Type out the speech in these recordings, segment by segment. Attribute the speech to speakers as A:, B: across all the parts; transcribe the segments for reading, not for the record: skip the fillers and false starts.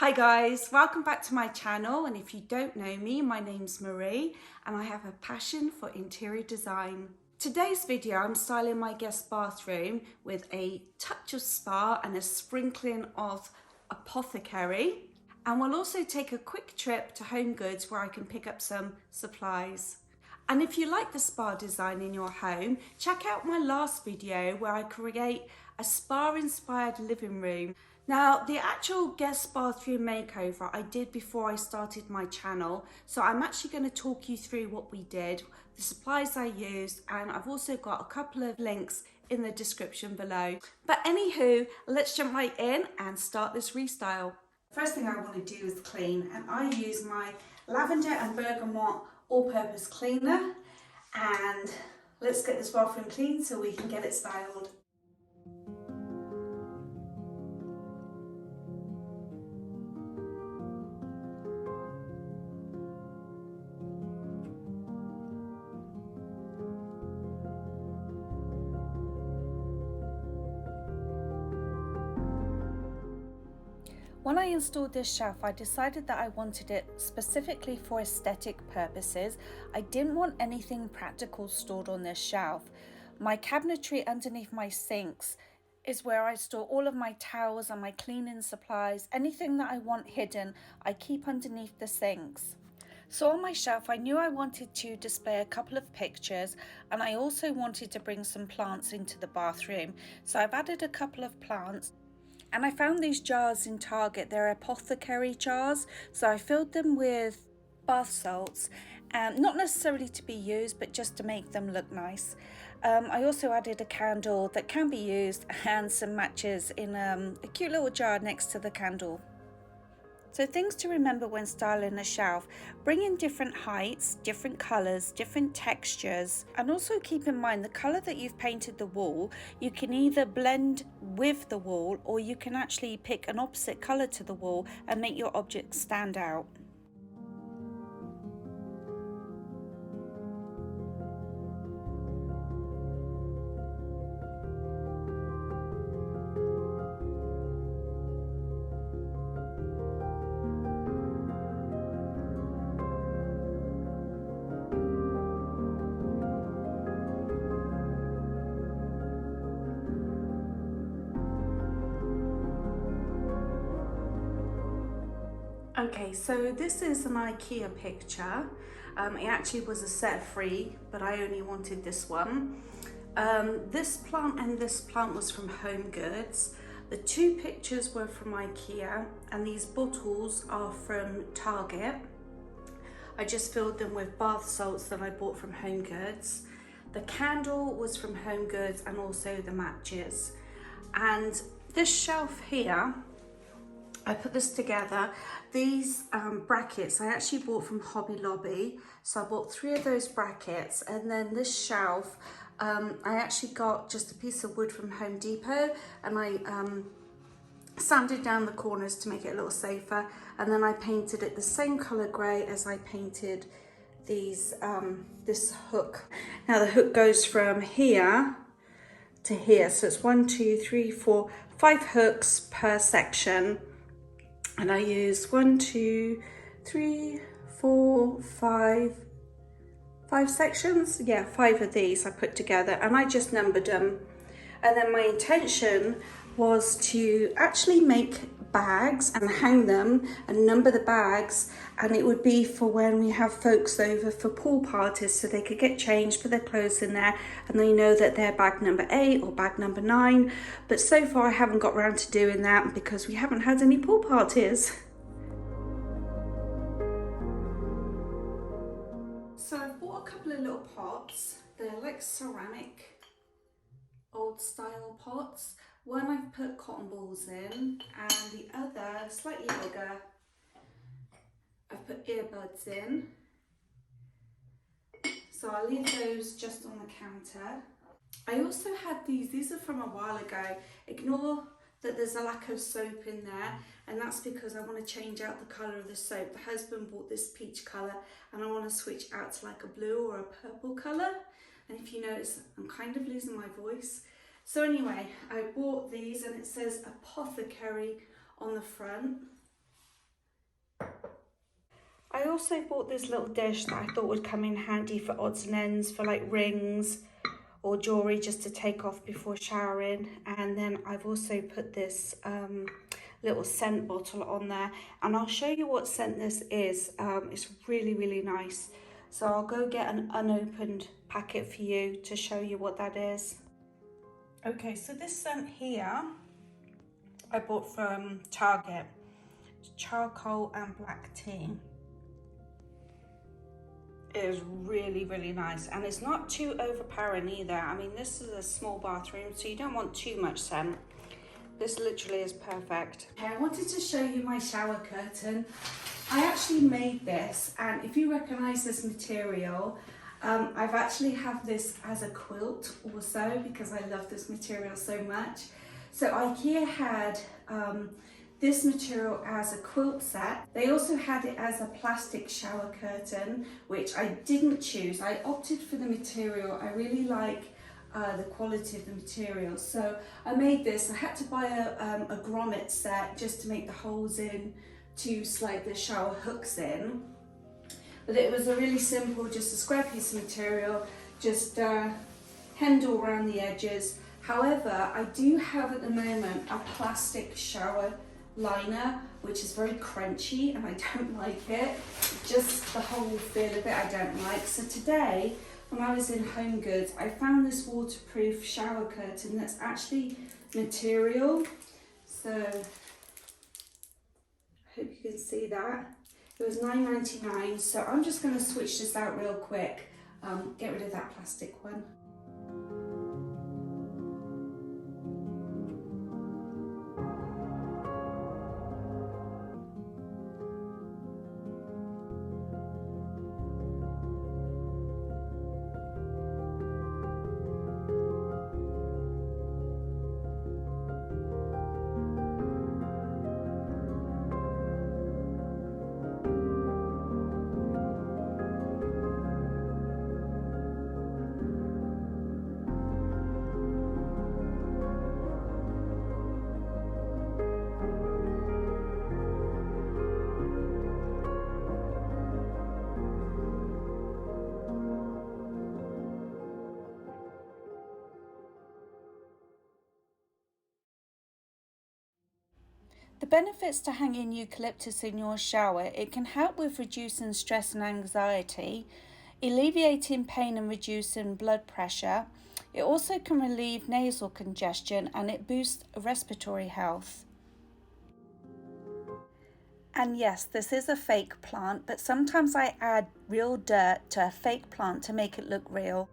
A: Hi guys, welcome back to my channel, and if you don't know me, my name's Marie and I have a passion for interior design. Today's video I'm styling my guest bathroom with a touch of spa and a sprinkling of apothecary, and we'll also take a quick trip to HomeGoods where I can pick up some supplies. And if you like the spa design in your home, check out my last video where I create a spa inspired living room. Now, the actual guest bathroom makeover I did before I started my channel, so I'm actually going to talk you through what we did, the supplies I used, and I've also got a couple of links in the description below. But anywho, let's jump right in and start this restyle. First thing I want to do is clean, and I use my lavender and bergamot all-purpose cleaner, and let's get this bathroom clean so we can get it styled. When I installed this shelf, I decided that I wanted it specifically for aesthetic purposes. I didn't want anything practical stored on this shelf. My cabinetry underneath my sinks is where I store all of my towels and my cleaning supplies. Anything that I want hidden, I keep underneath the sinks. So on my shelf, I knew I wanted to display a couple of pictures, and I also wanted to bring some plants into the bathroom. So I've added a couple of plants. And I found these jars in Target. They're apothecary jars, so I filled them with bath salts, not necessarily to be used, but just to make them look nice. I also added a candle that can be used and some matches in a cute little jar next to the candle. So things to remember when styling a shelf: bring in different heights, different colours, different textures, and also keep in mind the colour that you've painted the wall. You can either blend with the wall, or you can actually pick an opposite colour to the wall and make your object stand out. Okay, so this is an IKEA picture. It actually was a set free, but I only wanted this one. This plant and this plant was from HomeGoods. The two pictures were from IKEA, and these bottles are from Target. I just filled them with bath salts that I bought from HomeGoods. The candle was from HomeGoods, and also the matches. And this shelf here, I put this together. These brackets I actually bought from Hobby Lobby. So I bought 3 of those brackets, and then this shelf, I actually got just a piece of wood from Home Depot, and I sanded down the corners to make it a little safer, and then I painted it the same color grey as I painted these this hook. Now the hook goes from here to here, so it's 1, 2, 3, 4, 5 hooks per section. And I used 1, 2, 3, 4, 5 sections. Yeah, 5 of these I put together, and I just numbered them. And then my intention was to actually make bags and hang them and number the bags, and it would be for when we have folks over for pool parties, so they could get changed, put their clothes in there, and they know that they're bag number 8 or bag number 9. But so far I haven't got around to doing that because we haven't had any pool parties. So I've bought a couple of little pots. They're like ceramic old style pots. One I've put cotton balls in, and the other, slightly bigger, I've put earbuds in. So I'll leave those just on the counter. I also had these are from a while ago. Ignore that there's a lack of soap in there, and that's because I want to change out the colour of the soap. The husband bought this peach colour, and I want to switch out to like a blue or a purple colour. And if you notice, I'm kind of losing my voice. So anyway, I bought these, and it says apothecary on the front. I also bought this little dish that I thought would come in handy for odds and ends, for like rings or jewelry just to take off before showering. And then I've also put this little scent bottle on there, and I'll show you what scent this is. It's really, really nice. So I'll go get an unopened packet for you to show you what that is. Okay, so this scent here I bought from Target. It's charcoal and black tea. It is really, really nice, and it's not too overpowering either. I mean, this is a small bathroom, so you don't want too much scent. This literally is perfect. Okay, I wanted to show you my shower curtain. I actually made this, and if you recognize this material, I've actually have this as a quilt also because I love this material so much. So IKEA had this material as a quilt set. They also had it as a plastic shower curtain, which I didn't choose. I opted for the material. I really like the quality of the material. So I made this. I had to buy a grommet set just to make the holes in to slide the shower hooks in. But it was a really simple, just a square piece of material, just hemmed all around the edges. However, I do have at the moment a plastic shower liner, which is very crunchy and I don't like it. Just the whole feel of it I don't like. So today, when I was in HomeGoods, I found this waterproof shower curtain that's actually material. So I hope you can see that. It was $9.99, so I'm just going to switch this out real quick, get rid of that plastic one. The benefits to hanging eucalyptus in your shower: it can help with reducing stress and anxiety, alleviating pain and reducing blood pressure. It also can relieve nasal congestion, and it boosts respiratory health. And yes, this is a fake plant, but sometimes I add real dirt to a fake plant to make it look real.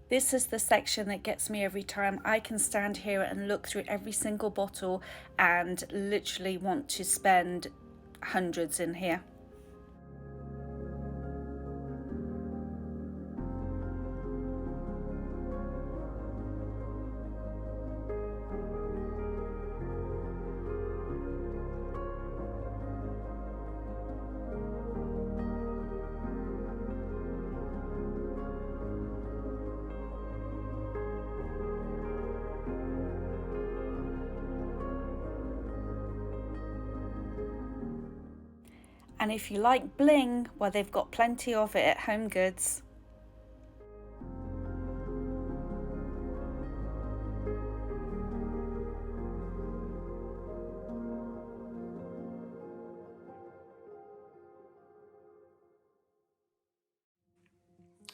A: This is the section that gets me every time. I can stand here and look through every single bottle and literally want to spend hundreds in here. And if you like bling, well, they've got plenty of it at HomeGoods.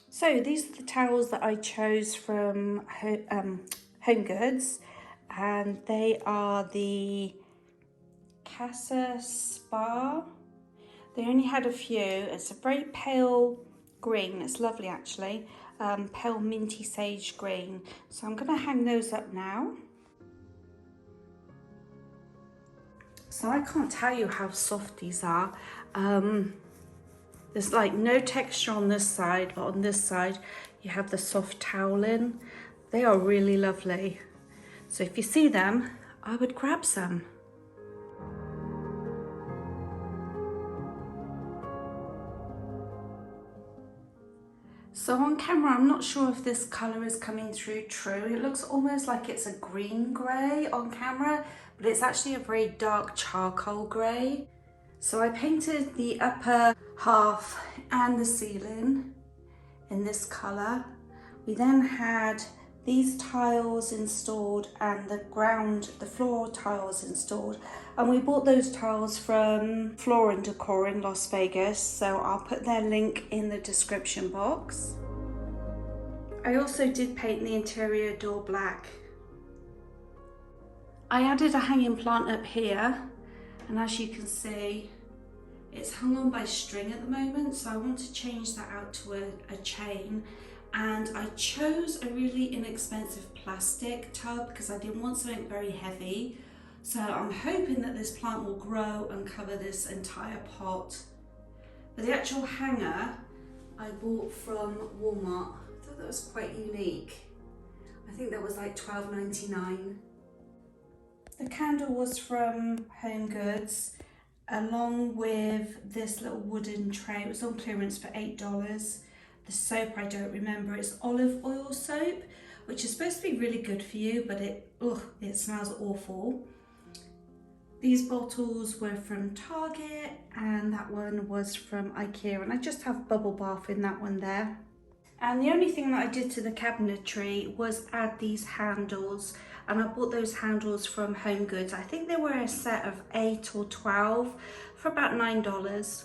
A: So these are the towels that I chose from HomeGoods, and they are the Casa Spa. They only had a few. It's a very pale green. It's lovely actually. Pale minty sage green. So I'm going to hang those up now. So I can't tell you how soft these are. There's like no texture on this side, but on this side you have the soft toweling. They are really lovely. So if you see them, I would grab some. So on camera, I'm not sure if this colour is coming through true. It looks almost like it's a green grey on camera, but it's actually a very dark charcoal grey. So I painted the upper half and the ceiling in this colour. We then had these tiles installed and the floor tiles installed, and we bought those tiles from Floor & Decor in Las Vegas, so I'll put their link in the description box. I also did paint the interior door black. I added a hanging plant up here, and as you can see, it's hung on by string at the moment, so I want to change that out to a chain. And I chose a really inexpensive plastic tub because I didn't want something very heavy. So I'm hoping that this plant will grow and cover this entire pot. But the actual hanger I bought from Walmart. I thought that was quite unique. I think that was like $12.99. The candle was from HomeGoods, along with this little wooden tray. It was on clearance for $8. The soap, I don't remember, it's olive oil soap, which is supposed to be really good for you, but it smells awful. These bottles were from Target, and that one was from IKEA, and I just have bubble bath in that one there. And the only thing that I did to the cabinetry was add these handles, and I bought those handles from HomeGoods. I think they were a set of 8 or 12 for about $9.